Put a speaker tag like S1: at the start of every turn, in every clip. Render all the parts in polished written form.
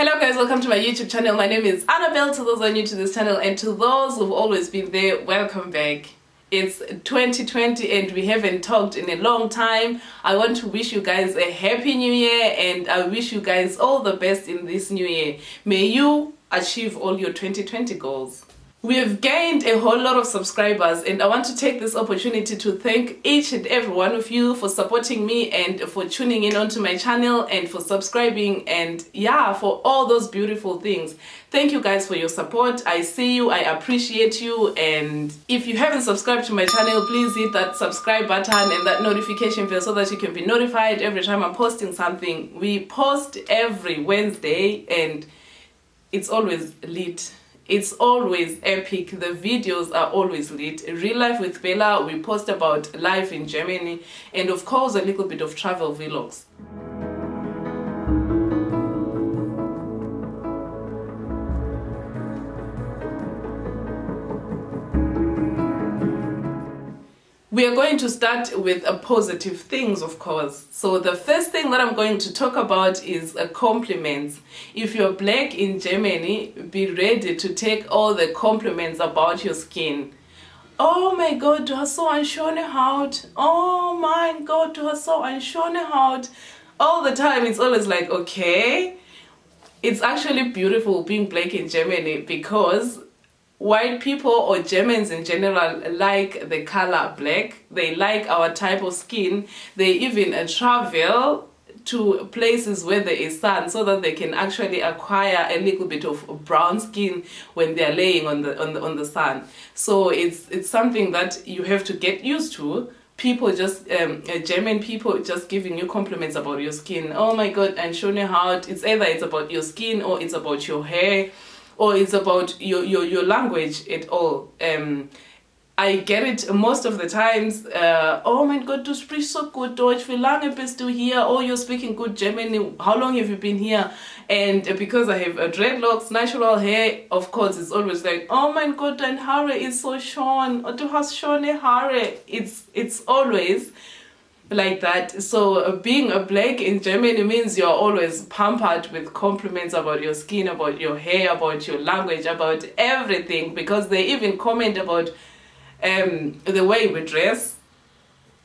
S1: Hello guys, welcome to my YouTube channel. My name is Annabelle, to those who are new to this channel, and to those who've always been there, welcome back. It's 2020 and we haven't talked in a long time. I want to wish you guys a happy new year, and I wish you guys all the best in this new year. May you achieve all your 2020 goals. We have gained a whole lot of subscribers, and I want to take this opportunity to thank each and every one of you for supporting me and for tuning in onto my channel and for subscribing, and yeah, for all those beautiful things. Thank you guys for your support. I see you, I appreciate you, and if you haven't subscribed to my channel, please hit that subscribe button and that notification bell so that you can be notified every time I'm posting something. We post every Wednesday and it's always lit. It's always epic. The videos are always lit. Real life with Bella, we post about life in Germany, and of course a little bit of travel vlogs. We are going to start with positive things, of course. So the first thing that I'm going to talk about is compliments. If you're black in Germany, be ready to take all the compliments about your skin. Oh my God, du hast so eine schöne Haut. Oh my God, du hast so eine schöne Haut. All the time, it's always like, okay. It's actually beautiful being black in Germany because white people or Germans in general like the color black. They like our type of skin. They even travel to places where there is sun so that they can actually acquire a little bit of brown skin when they are laying on the sun. So it's something that you have to get used to. People just German people just giving you compliments about your skin. Oh my God, and schöne Haut. It's either it's about your skin or it's about your hair, or it's about your language at all. I get it most of the times. Oh my God, du sprichst so gut Deutsch. Wie lange bist du hier? Oh, you're speaking good German. How long have you been here? And because I have dreadlocks, natural hair, of course, it's always like, oh my God, dein Haare ist so schön. Oh, du hast schöne Haare. It's always like that. So being a black in Germany means you're always pampered with compliments about your skin, about your hair, about your language, about everything, because they even comment about the way we dress.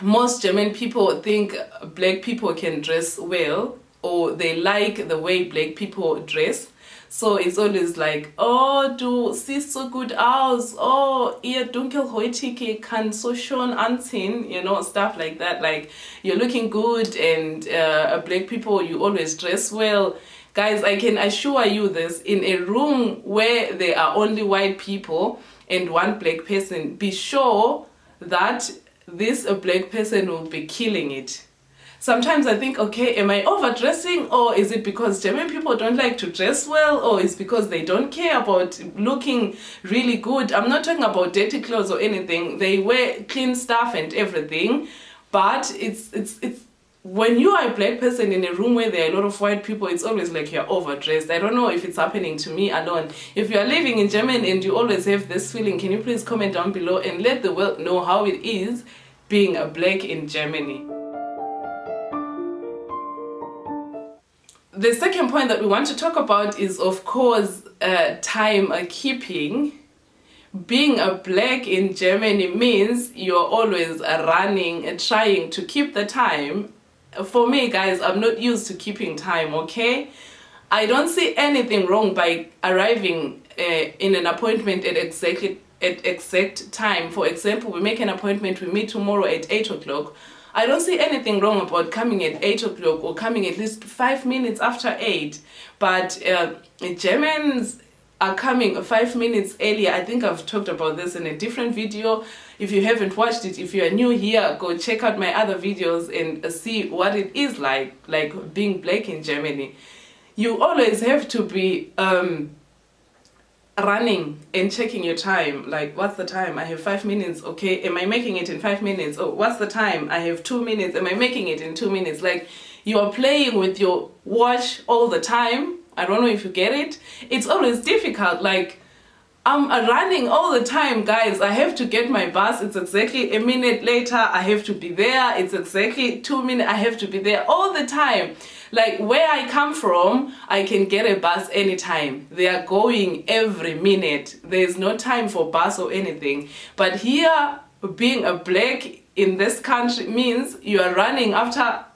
S1: Most German people think black people can dress well, or they like the way black people dress. So it's always like, oh, du siehst so gut aus. Oh, ihr Dunkelhäutige kann so schön anziehen. You know, stuff like that. Like, you're looking good, and black people, you always dress well. Guys, I can assure you this, in a room where there are only white people and one black person, be sure that this black person will be killing it. Sometimes I think, okay, am I overdressing, or is it because German people don't like to dress well, or is because they don't care about looking really good? I'm not talking about dirty clothes or anything. They wear clean stuff and everything, but it's when you are a black person in a room where there are a lot of white people, it's always like you're overdressed. I don't know if it's happening to me alone. If you are living in Germany and you always have this feeling, can you please comment down below and let the world know how it is being a black in Germany? The second point that we want to talk about is, of course, timekeeping. Being a black in Germany means you're always running and trying to keep the time. For me, guys, I'm not used to keeping time, okay? I don't see anything wrong by arriving in an appointment at exact time. For example, we make an appointment, we meet tomorrow at 8 o'clock. I don't see anything wrong about coming at 8 o'clock or coming at least 5 minutes after 8. But Germans are coming 5 minutes earlier. I think I've talked about this in a different video. If you haven't watched it, if you are new here, go check out my other videos and see what it is like being black in Germany. You always have to be running and checking your time. Like, what's the time? I have 5 minutes. Okay, am I making it in 5 minutes? Oh, what's the time? I have 2 minutes. Am I making it in 2 minutes? Like, you are playing with your watch all the time. I don't know if you get it. It's always difficult. Like, I'm running all the time, guys. I have to get my bus. It's exactly a minute later. I have to be there. It's exactly 2 minutes. I have to be there all the time. Like where I come from, I can get a bus anytime. They are going every minute. There's no time for bus or anything. But here, being a black in this country means you are running after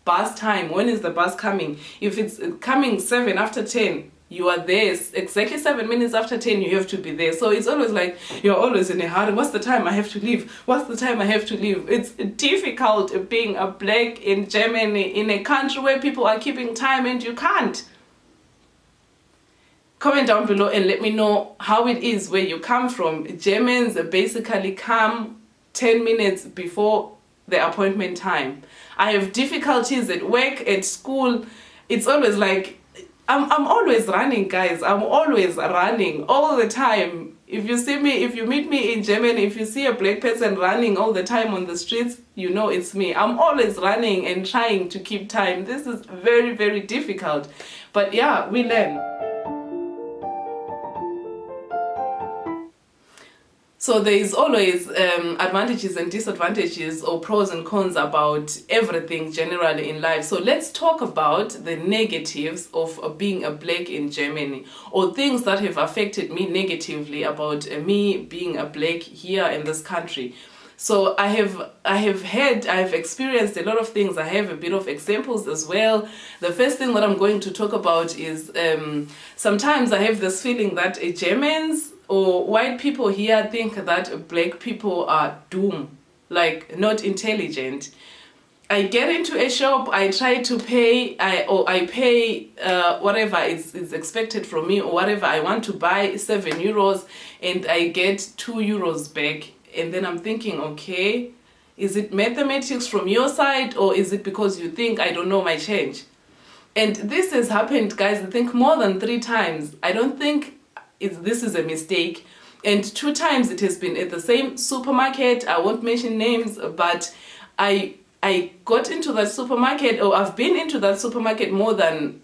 S1: bus time. When is the bus coming? If it's coming 7 after 10, you are there exactly 7 minutes after 10, you have to be there. So it's always like you're always in a hurry. What's the time I have to leave? What's the time I have to leave? It's difficult being a black in Germany, in a country where people are keeping time and you can't. Comment down below and let me know how it is where you come from. Germans basically come 10 minutes before the appointment time. I have difficulties at work, at school. It's always like I'm always running, guys. I'm always running all the time. If you see me, if you meet me in Germany, if you see a black person running all the time on the streets, you know it's me. I'm always running and trying to keep time. This is very, very difficult. But yeah, we learn. So there is always advantages and disadvantages or pros and cons about everything generally in life. So let's talk about the negatives of being a black in Germany, or things that have affected me negatively about me being a black here in this country. So I have experienced a lot of things. I have a bit of examples as well. The first thing that I'm going to talk about is sometimes I have this feeling that Germans or white people here think that black people are dumb, like not intelligent. I get into a shop, I try to pay, I pay whatever is expected from me, or whatever I want to buy, 7 euros, and I get 2 euros back. And then I'm thinking, okay, is it mathematics from your side, or is it because you think I don't know my change? And this has happened, guys, I think more than 3 times. I don't think this is a mistake. And 2 times it has been at the same supermarket. I won't mention names, but I got into that supermarket, or I've been into that supermarket more than,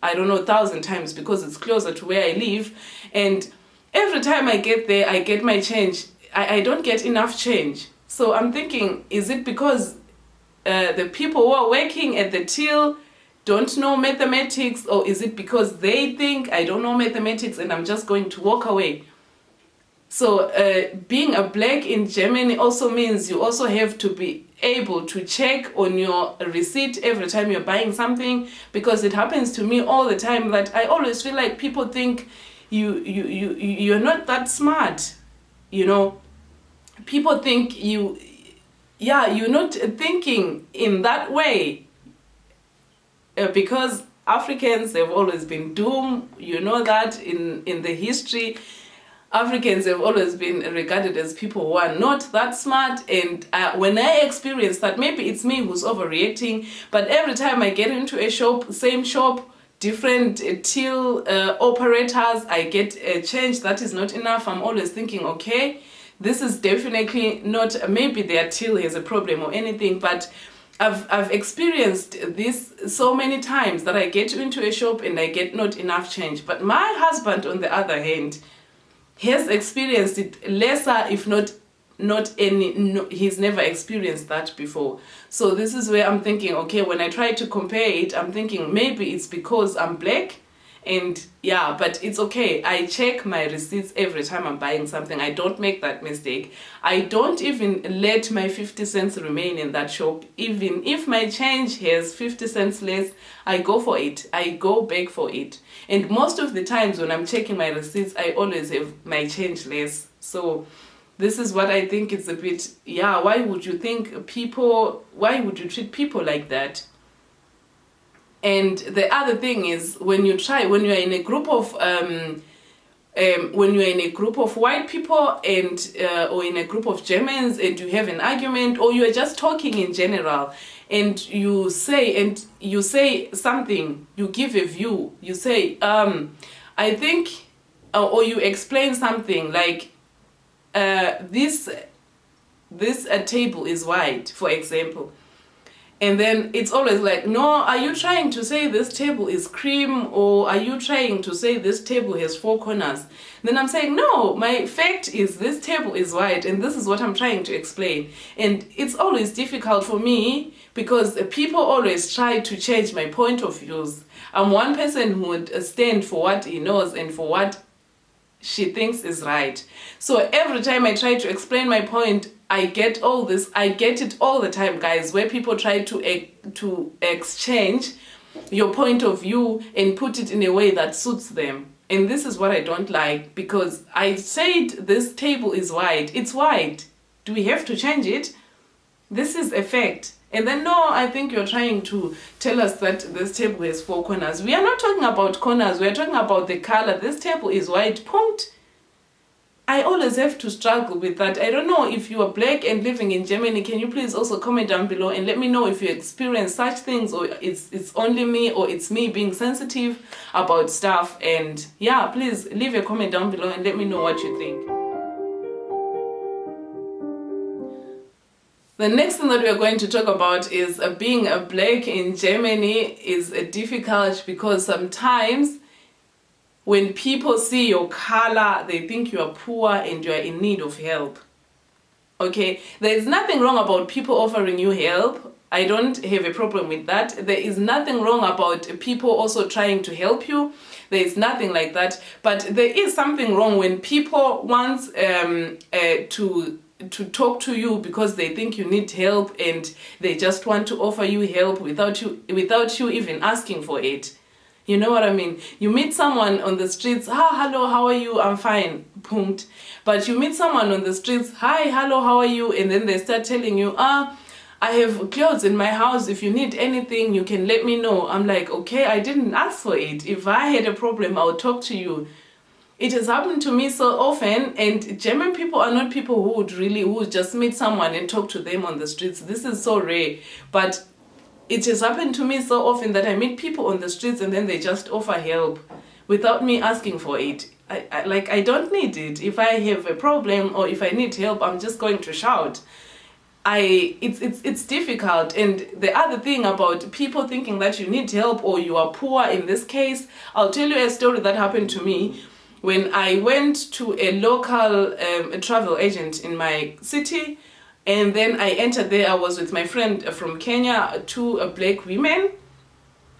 S1: I don't know, 1,000 times, because it's closer to where I live. And every time I get there, I get my change. I don't get enough change. So I'm thinking, is it because the people who are working at the till don't know mathematics, or is it because they think I don't know mathematics and I'm just going to walk away? So being a black in Germany also means you also have to be able to check on your receipt every time you're buying something, because it happens to me all the time that I always feel like people think you're not that smart, you know. People think you're not thinking in that way. Because Africans have always been doomed, you know that in the history, Africans have always been regarded as people who are not that smart. And when I experience that, maybe it's me who's overreacting, but every time I get into a shop, same shop, different till operators, I get a change that is not enough. I'm always thinking, okay, this is definitely not, maybe their till has a problem or anything, but I've experienced this so many times that I get into a shop and I get not enough change. But my husband, on the other hand, has experienced it lesser, if not any. No, he's never experienced that before. So this is where I'm thinking, okay, when I try to compare it, I'm thinking maybe it's because I'm black. And yeah, but it's okay. I check my receipts every time I'm buying something. I don't make that mistake. I don't even let my 50 cents remain in that shop. Even if my change has 50 cents less, I go for it. I go back for it. And most of the times when I'm checking my receipts, I always have my change less. So this is what I think it's a bit, yeah, why would you treat people like that? And the other thing is, when you're in a group of white people and or in a group of Germans, and you have an argument, or you are just talking in general, and you say something, you give a view, you say, I think, or you explain something like, this table is white, for example. And then it's always like, no, are you trying to say this table is cream, or are you trying to say this table has 4 corners? Then I'm saying, no, my fact is this table is white, and this is what I'm trying to explain. And it's always difficult for me because people always try to change my point of views. I'm one person who would stand for what he knows and for what she thinks is right. So every time I try to explain my point, I get it all the time, guys, where people try to exchange your point of view and put it in a way that suits them. And this is what I don't like, because I said this table is white. It's white. Do we have to change it? This is a fact. And then, no, I think you're trying to tell us that this table has 4 corners. We are not talking about corners. We are talking about the color. This table is white. Punkt. I always have to struggle with that. I don't know if you are black and living in Germany. Can you please also comment down below and let me know if you experience such things, or it's only me, or it's me being sensitive about stuff. And yeah, please leave a comment down below and let me know what you think. The next thing that we are going to talk about is being a black in Germany is difficult, because sometimes when people see your color, they think you are poor and you are in need of help. Okay, there is nothing wrong about people offering you help. I don't have a problem with that. There is nothing wrong about people also trying to help you. There is nothing like that. But there is something wrong when people want to talk to you because they think you need help, and they just want to offer you help without you even asking for it. You know what I mean? You meet someone on the streets, hello, how are you? I'm fine. Punkt. But you meet someone on the streets, hi, hello, how are you? And then they start telling you, I have clothes in my house. If you need anything, you can let me know. I'm like, okay, I didn't ask for it. If I had a problem, I would talk to you. It has happened to me so often, and German people are not people who would just meet someone and talk to them on the streets. This is so rare, but it has happened to me so often that I meet people on the streets and then they just offer help without me asking for it. I don't need it. If I have a problem or if I need help, I'm just going to shout. It's difficult. And the other thing about people thinking that you need help or you are poor in this case, I'll tell you a story that happened to me when I went to a local travel agent in my city. And then I entered there. I was with my friend from Kenya, 2 black women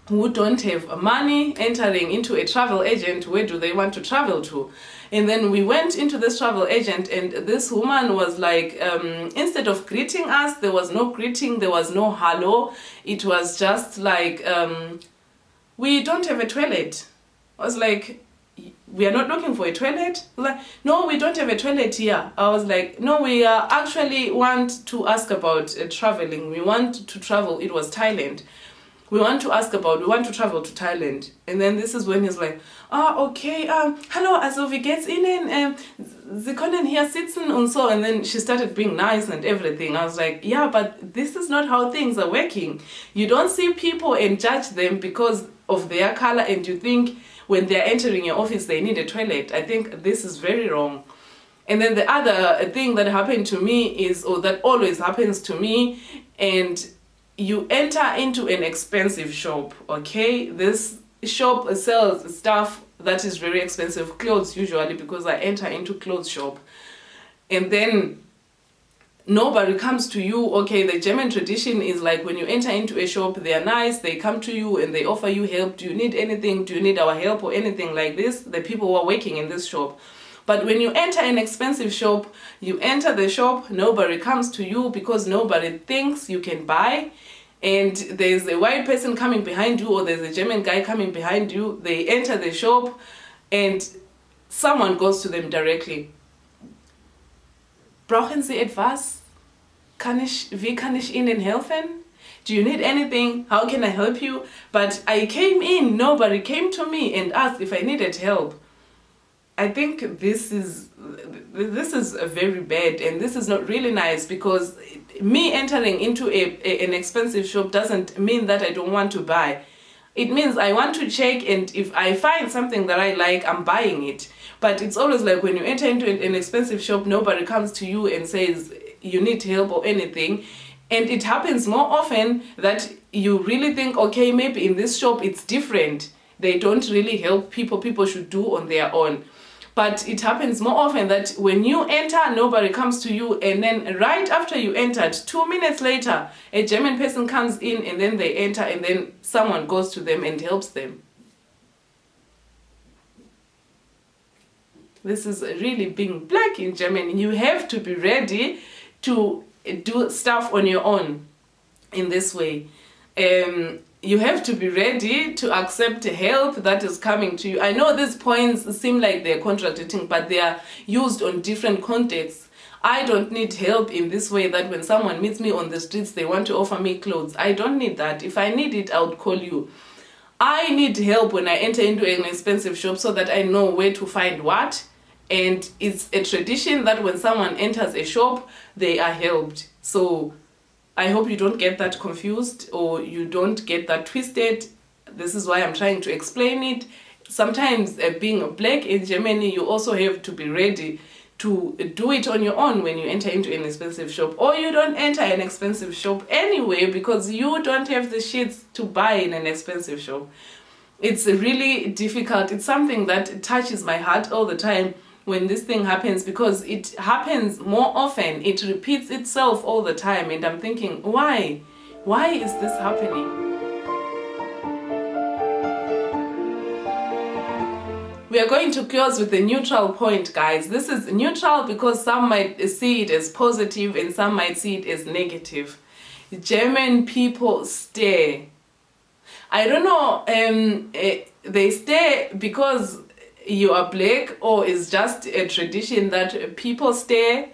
S1: who don't have money, entering into a travel agent. Where do they want to travel to? And then we went into this travel agent, and this woman was like, instead of greeting us, there was no greeting, there was no hello. It was just like, we don't have a toilet. I was like, we are not looking for a toilet? Like, no, we don't have a toilet here. I was like, no, we actually want to ask about traveling. We want to travel. It was Thailand. We want to travel to Thailand. And then this is when he's like, okay, hallo, also wie geht's Ihnen? Sie können hier sitzen und so. And then she started being nice and everything. I was like, yeah, but this is not how things are working. You don't see people and judge them because of their color, and you think when they're entering your office they need a toilet. I think this is very wrong. And then the other thing that happened to me is, or that always happens to me, and you enter into an expensive shop, okay? This shop sells stuff that is very expensive, clothes usually, because I enter into clothes shop. And then nobody comes to you. Okay, the German tradition is like when you enter into a shop, they are nice, they come to you and they offer you help. Do you need anything? Do you need our help or anything like this? The people who are working in this shop. But when you enter an expensive shop, you enter the shop, nobody comes to you because nobody thinks you can buy. And there's a white person coming behind you, or there's a German guy coming behind you. They enter the shop and someone goes to them directly. Brauchen Sie etwas? Wie kann ich Ihnen helfen? Do you need anything? How can I help you? But I came in, nobody came to me and asked if I needed help. I think this is very bad, and this is not really nice, because me entering into an expensive shop doesn't mean that I don't want to buy. It means I want to check, and if I find something that I like, I'm buying it. But it's always like when you enter into an expensive shop, nobody comes to you and says you need help or anything. And it happens more often that you really think, okay, maybe in this shop it's different. They don't really help people. People should do on their own. But it happens more often that when you enter, nobody comes to you, and then right after you entered, 2 minutes later, a German person comes in, and then they enter, and then someone goes to them and helps them. This is really being black in Germany. You have to be ready to do stuff on your own in this way. You have to be ready to accept help that is coming to you. I know these points seem like they're contradicting, but they are used on different contexts. I don't need help in this way that when someone meets me on the streets, they want to offer me clothes. I don't need that. If I need it, I would call you. I need help when I enter into an expensive shop so that I know where to find what. And it's a tradition that when someone enters a shop, they are helped. So I hope you don't get that confused or you don't get that twisted. This is why I'm trying to explain it. Sometimes being black in Germany, you also have to be ready to do it on your own when you enter into an expensive shop. Or you don't enter an expensive shop anyway because you don't have the shit to buy in an expensive shop. It's really difficult. It's something that touches my heart all the time when this thing happens, because it happens more often. It repeats itself all the time, and I'm thinking, why? Why is this happening? We are going to close with a neutral point, guys. This is neutral because some might see it as positive and some might see it as negative. German people stare. I don't know, they stare because you are black, or it's just a tradition that people stare,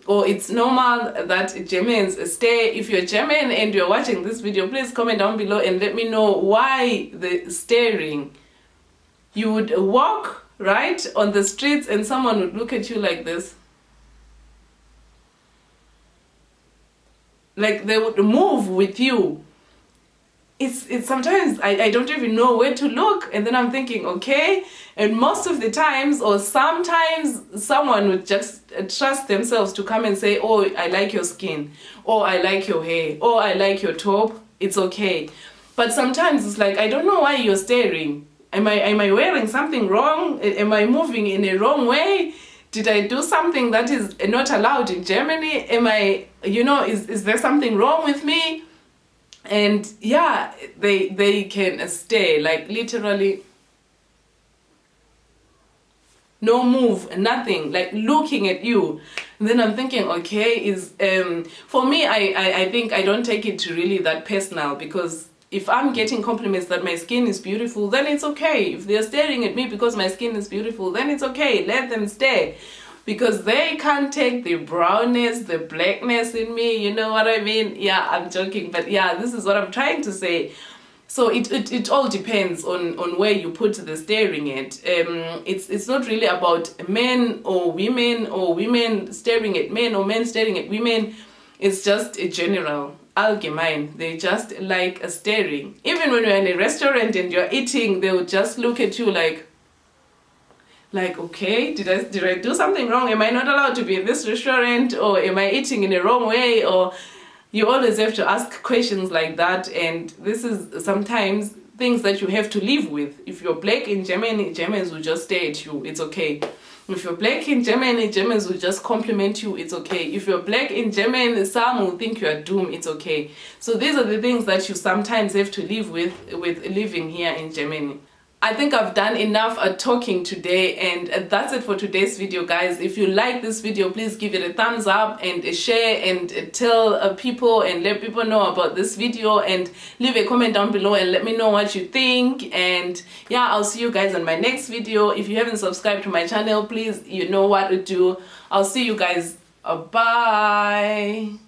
S1: or it's normal that Germans stare. If you're German and you're watching this video, please comment down below and let me know why the staring. You would walk right on the streets and someone would look at you like this. Like they would move with you. It's sometimes I don't even know where to look, and then I'm thinking, okay, and most of the times or sometimes someone would just trust themselves to come and say, oh, I like your skin, or I like your hair, or I like your top, it's okay. But sometimes it's like, I don't know why you're staring. Am I wearing something wrong? Am I moving in a wrong way? Did I do something that is not allowed in Germany? Am I, is there something wrong with me? And yeah, they can stay, like literally no move, nothing, like looking at you. And then I'm thinking, okay, for me, I think I don't take it really that personal, because if I'm getting compliments that my skin is beautiful, then it's okay. If they're staring at me because my skin is beautiful, then it's okay. Let them stare. Because they can't take the brownness, the blackness in me, you know what I mean? Yeah, I'm joking, but yeah, this is what I'm trying to say. So it all depends on where you put the staring at. It's not really about men or women staring at men or men staring at women. It's just a general, allgemein. They just like a staring. Even when you're in a restaurant and you're eating, they will just look at you like, okay, did I do something wrong? Am I not allowed to be in this restaurant? Or am I eating in the wrong way? Or you always have to ask questions like that. And this is sometimes things that you have to live with. If you're black in Germany, Germans will just stare at you. It's okay. If you're black in Germany, Germans will just compliment you. It's okay. If you're black in Germany, some will think you are doomed. It's okay. So these are the things that you sometimes have to live with living here in Germany. I think I've done enough talking today, and that's it for today's video, guys. If you like this video, please give it a thumbs up and a share, and tell people and let people know about this video, and leave a comment down below and let me know what you think. And yeah, I'll see you guys on my next video. If you haven't subscribed to my channel, please, you know what to do. I'll see you guys. Bye.